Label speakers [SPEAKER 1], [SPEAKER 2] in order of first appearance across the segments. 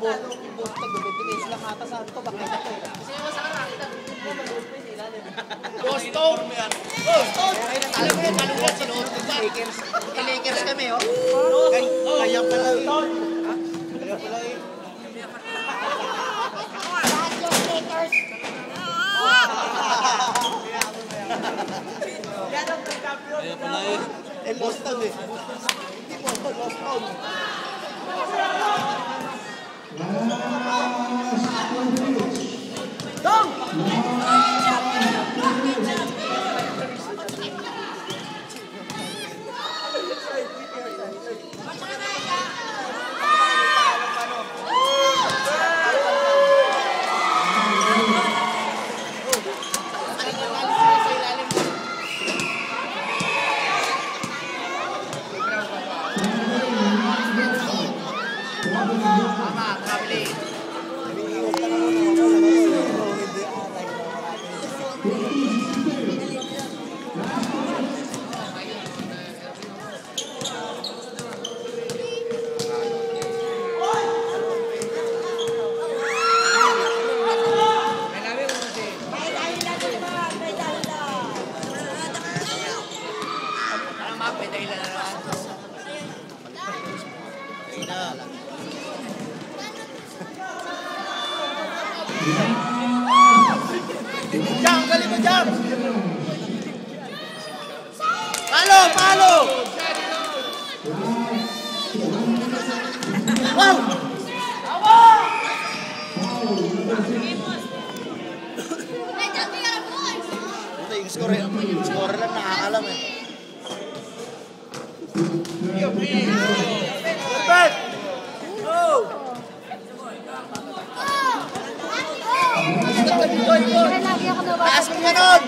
[SPEAKER 1] Boston, dumibigay sila kata sa ito, bakit ito? Kasi yung sa kanan, kita mag-Boston sila. Boston! Boston! Alam mo yun, sinuot ko ba? Lakers kami, oh. Kaya pala yun. Kaya pala yun. Lakers! Kaya pala yun. Boston eh. Hindi Boston, Boston. Dong! Jam, galing mo, Jam! Palo, palo! Wow! Ito yung score lang nakakalam eh. Perfect! Taas mo ganon!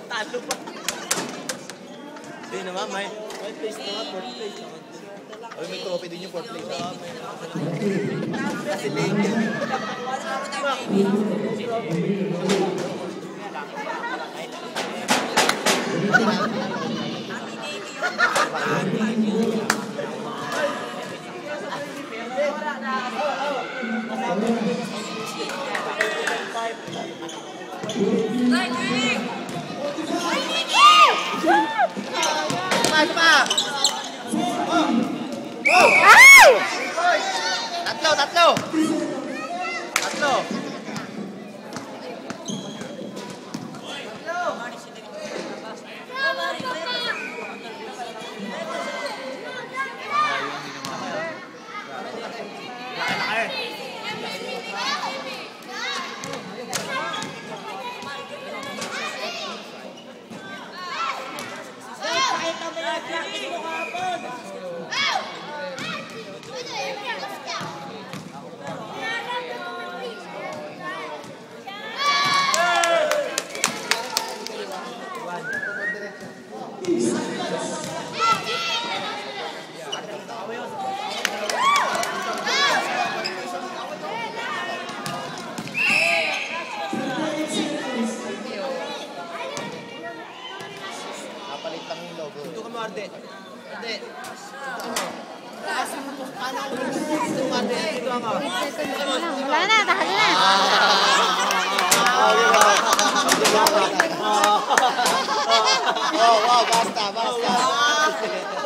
[SPEAKER 1] Talo pa. Hindi naman, may place naman, fourth place naman. Ay, may trophy din yung fourth place. Kasi Lakers. Mas pa!
[SPEAKER 2] Ay!
[SPEAKER 1] Tatlo, tatlo! Tatlo! Ito ka mo, Arde. Arde. Ano? Ito ka, Arde. Ito ka.
[SPEAKER 2] Wala na, tahal na.
[SPEAKER 1] Oh, wow, basta, basta.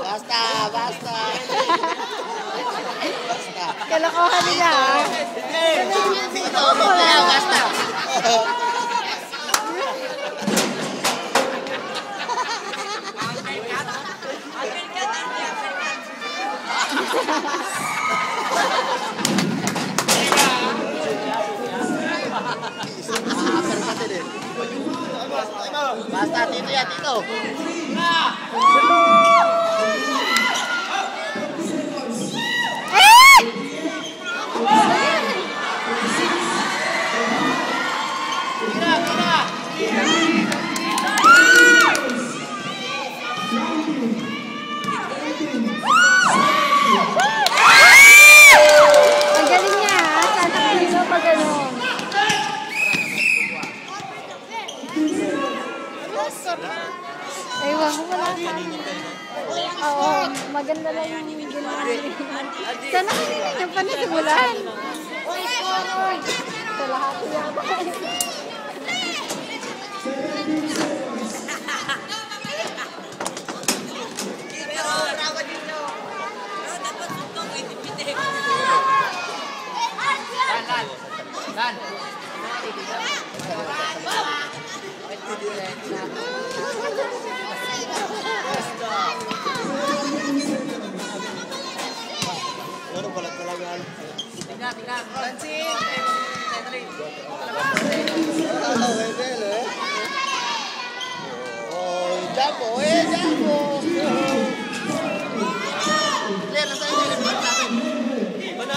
[SPEAKER 1] Basta, basta. Basta.
[SPEAKER 2] Kalokohan nila, ha?
[SPEAKER 1] Ito, basta. Basta, dito yan, dito.
[SPEAKER 2] Ulan. Sa lahat yata.
[SPEAKER 1] Dan.
[SPEAKER 3] Ano pala talaga?
[SPEAKER 1] Tingnan. Dancing.
[SPEAKER 3] Oh, Japo, Japo!
[SPEAKER 1] Clear, nasa inyo yung natin.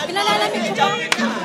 [SPEAKER 2] Pinalalamig ko pa.